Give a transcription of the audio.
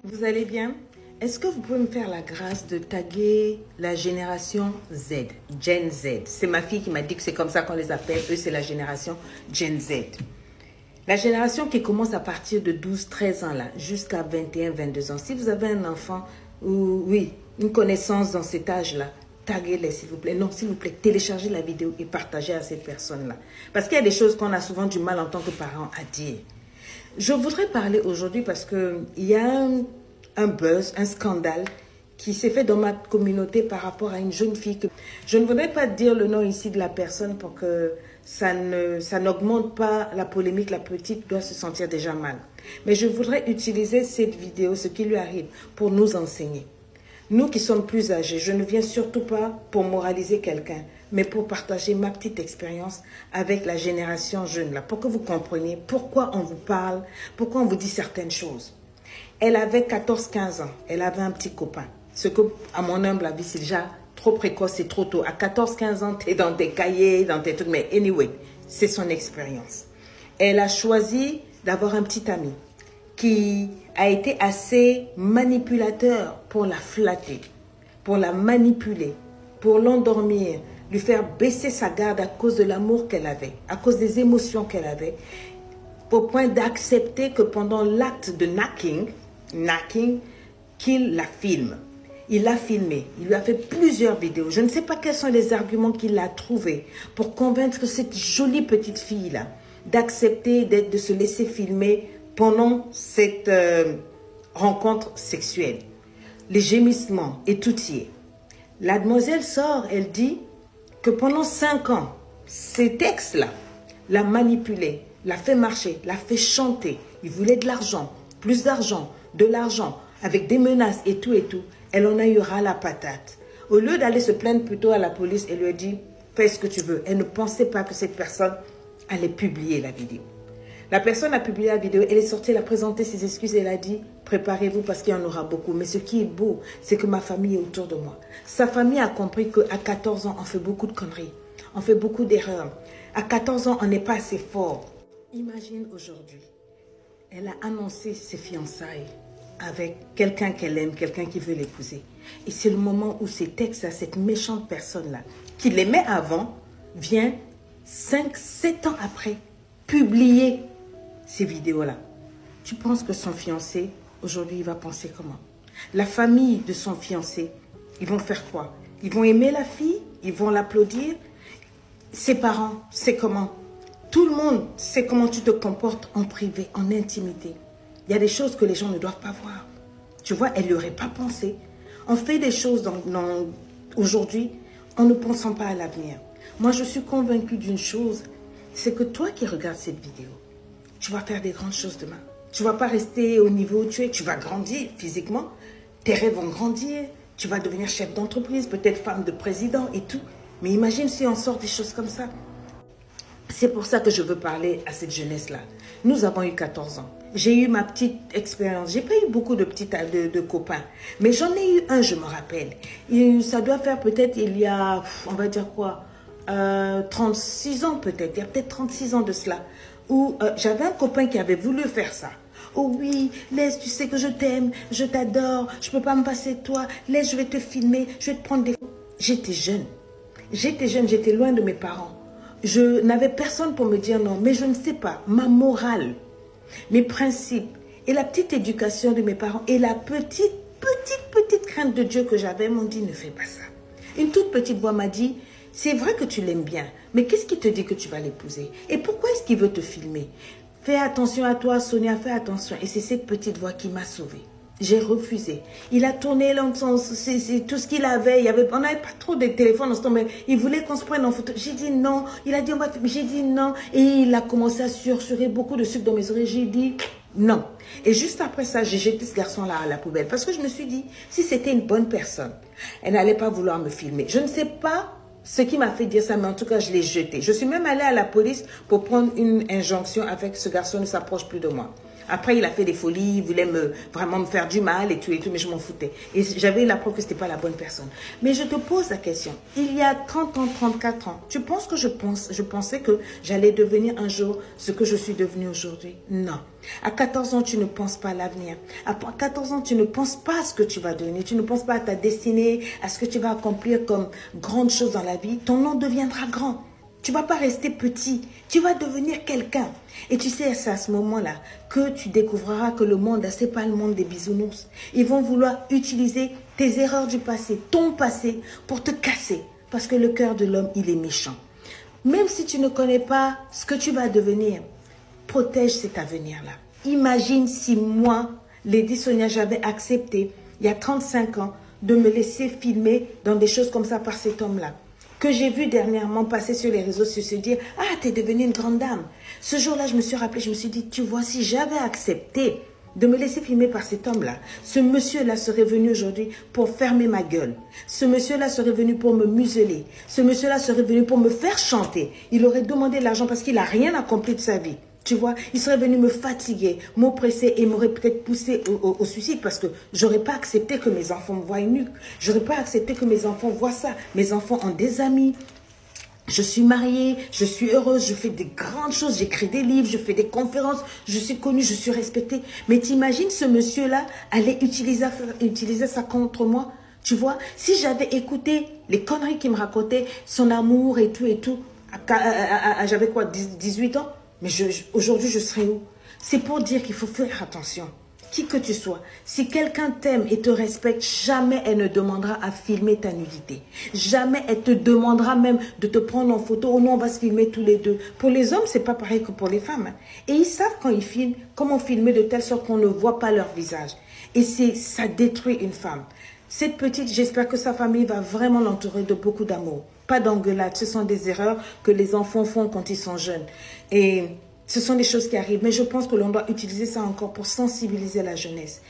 Vous allez bien? Est-ce que vous pouvez me faire la grâce de taguer la génération Z, Gen Z? C'est ma fille qui m'a dit que c'est comme ça qu'on les appelle. Eux, c'est la génération Gen Z. La génération qui commence à partir de 12-13 ans là, jusqu'à 21-22 ans. Si vous avez un enfant ou, oui, une connaissance dans cet âge-là, taguez-les s'il vous plaît. Non, s'il vous plaît, téléchargez la vidéo et partagez à cette personne-là. Parce qu'il y a des choses qu'on a souvent du mal en tant que parents à dire. Je voudrais parler aujourd'hui parce qu'il y a un buzz, un scandale qui s'est fait dans ma communauté par rapport à une jeune fille. Je ne voudrais pas dire le nom ici de la personne pour que ça n'augmente pas la polémique. La petite doit se sentir déjà mal. Mais je voudrais utiliser cette vidéo, ce qui lui arrive, pour nous enseigner. Nous qui sommes plus âgés, je ne viens surtout pas pour moraliser quelqu'un, mais pour partager ma petite expérience avec la génération jeune, là, pour que vous compreniez pourquoi on vous parle, pourquoi on vous dit certaines choses. Elle avait 14-15 ans, elle avait un petit copain. Ce que, à mon humble avis, c'est déjà trop précoce, c'est trop tôt. À 14-15 ans, tu es dans tes cahiers, dans tes trucs, mais anyway, c'est son expérience. Elle a choisi d'avoir un petit ami qui a été assez manipulateur pour la flatter, pour la manipuler, pour l'endormir, lui faire baisser sa garde à cause de l'amour qu'elle avait, à cause des émotions qu'elle avait, au point d'accepter que pendant l'acte de knacking, qu'il la filme. Il l'a filmé, il lui a fait plusieurs vidéos. Je ne sais pas quels sont les arguments qu'il a trouvés pour convaincre cette jolie petite fille-là d'accepter de se laisser filmer pendant cette rencontre sexuelle. Les gémissements et tout y est. La demoiselle sort, elle dit que pendant 5 ans, ces textes-là l'a manipulé, l'a fait marcher, l'a fait chanter. Il voulait de l'argent, plus d'argent, de l'argent, avec des menaces et tout et tout. Elle en a eu ras la patate. Au lieu d'aller se plaindre plutôt à la police, elle lui a dit « fais ce que tu veux ». Elle ne pensait pas que cette personne allait publier la vidéo. La personne a publié la vidéo, elle est sortie, elle a présenté ses excuses et elle a dit « préparez-vous parce qu'il y en aura beaucoup ». Mais ce qui est beau, c'est que ma famille est autour de moi. Sa famille a compris qu'à 14 ans, on fait beaucoup de conneries. On fait beaucoup d'erreurs. À 14 ans, on n'est pas assez fort. Imagine aujourd'hui, elle a annoncé ses fiançailles avec quelqu'un qu'elle aime, quelqu'un qui veut l'épouser. Et c'est le moment où ces textes à cette méchante personne-là, qui l'aimait avant, vient 5-7 ans après publier ces vidéos-là. Tu penses que son fiancé, aujourd'hui, il va penser comment? La famille de son fiancé, ils vont faire quoi? Ils vont aimer la fille? Ils vont l'applaudir? Ses parents, c'est comment? Tout le monde sait comment tu te comportes en privé, en intimité. Il y a des choses que les gens ne doivent pas voir. Tu vois, elle n'y aurait pas pensé. On fait des choses aujourd'hui en ne pensant pas à l'avenir. Moi, je suis convaincue d'une chose, c'est que toi qui regardes cette vidéo, tu vas faire des grandes choses demain. Tu ne vas pas rester au niveau où tu es, tu vas grandir physiquement. Tes rêves vont grandir, tu vas devenir chef d'entreprise, peut-être femme de président et tout. Mais imagine si on sort des choses comme ça. C'est pour ça que je veux parler à cette jeunesse-là. Nous avons eu 14 ans. J'ai eu ma petite expérience. J'ai pas eu beaucoup de copains. Mais j'en ai eu un, je me rappelle. Et ça doit faire peut-être, il y a, on va dire quoi, 36 ans peut-être. Il y a peut-être 36 ans de cela. Où j'avais un copain qui avait voulu faire ça. Oh oui, laisse, tu sais que je t'aime, je t'adore, je peux pas me passer de toi. Laisse, je vais te filmer, je vais te prendre des photos. J'étais jeune. J'étais loin de mes parents. Je n'avais personne pour me dire non, mais je ne sais pas, ma morale, mes principes et la petite éducation de mes parents et la petite crainte de Dieu que j'avais m'ont dit ne fais pas ça. Une toute petite voix m'a dit, c'est vrai que tu l'aimes bien, mais qu'est-ce qui te dit que tu vas l'épouser? Et pourquoi est-ce qu'il veut te filmer? Fais attention à toi, Sonia, fais attention. Et c'est cette petite voix qui m'a sauvée. J'ai refusé. Il a tourné c'est tout ce qu'il avait. On n'avait pas trop de téléphones en ce temps, mais il voulait qu'on se prenne en photo. J'ai dit non. Il a dit on va faire. J'ai dit non. Et il a commencé à sursauter beaucoup de sucre dans mes oreilles. J'ai dit non. Et juste après ça, j'ai jeté ce garçon-là à la poubelle. Parce que je me suis dit, si c'était une bonne personne, elle n'allait pas vouloir me filmer. Je ne sais pas ce qui m'a fait dire ça, mais en tout cas, je l'ai jeté. Je suis même allée à la police pour prendre une injonction avec ce garçon ne s'approche plus de moi. Après, il a fait des folies, il voulait vraiment me faire du mal et tout, mais je m'en foutais. Et j'avais la preuve que ce n'était pas la bonne personne. Mais je te pose la question, il y a 30 ans, 34 ans, tu penses que je pensais que j'allais devenir un jour ce que je suis devenue aujourd'hui? Non. À 14 ans, tu ne penses pas à l'avenir. À 14 ans, tu ne penses pas à ce que tu vas devenir. Tu ne penses pas à ta destinée, à ce que tu vas accomplir comme grande chose dans la vie. Ton nom deviendra grand. Tu ne vas pas rester petit. Tu vas devenir quelqu'un. Et tu sais, c'est à ce moment-là que tu découvriras que le monde, ce n'est pas le monde des bisounours. Ils vont vouloir utiliser tes erreurs du passé, ton passé, pour te casser. Parce que le cœur de l'homme, il est méchant. Même si tu ne connais pas ce que tu vas devenir, protège cet avenir-là. Imagine si moi, Lady Sonia, j'avais accepté, il y a 35 ans, de me laisser filmer dans des choses comme ça par cet homme-là. Que j'ai vu dernièrement passer sur les réseaux sociaux, se dire « Ah, t'es devenue une grande dame ». Ce jour-là, je me suis rappelé, je me suis dit « Tu vois, si j'avais accepté de me laisser filmer par cet homme-là, ce monsieur-là serait venu aujourd'hui pour fermer ma gueule. Ce monsieur-là serait venu pour me museler. Ce monsieur-là serait venu pour me faire chanter. Il aurait demandé l'argent parce qu'il n'a rien accompli de sa vie. Tu vois, il serait venu me fatiguer, m'oppresser et m'aurait peut-être poussé au suicide parce que j'aurais pas accepté que mes enfants me voient nu. J'aurais pas accepté que mes enfants voient ça. Mes enfants ont des amis. Je suis mariée, je suis heureuse, je fais des grandes choses, j'écris des livres, je fais des conférences, je suis connue, je suis respectée. Mais t'imagines ce monsieur-là allait utiliser ça contre moi? Tu vois, si j'avais écouté les conneries qu'il me racontait, son amour et tout, j'avais quoi, 18 ans? Mais aujourd'hui, je serai où? C'est pour dire qu'il faut faire attention. Qui que tu sois, si quelqu'un t'aime et te respecte, jamais elle ne demandera à filmer ta nudité. Jamais elle te demandera même de te prendre en photo. Oh non, on va se filmer tous les deux. Pour les hommes, c'est pas pareil que pour les femmes. Et ils savent quand ils filment, comment filmer de telle sorte qu'on ne voit pas leur visage. Et ça détruit une femme. Cette petite, j'espère que sa famille va vraiment l'entourer de beaucoup d'amour. Pas d'engueulade. Ce sont des erreurs que les enfants font quand ils sont jeunes. Et ce sont des choses qui arrivent. Mais je pense que l'on doit utiliser ça encore pour sensibiliser la jeunesse.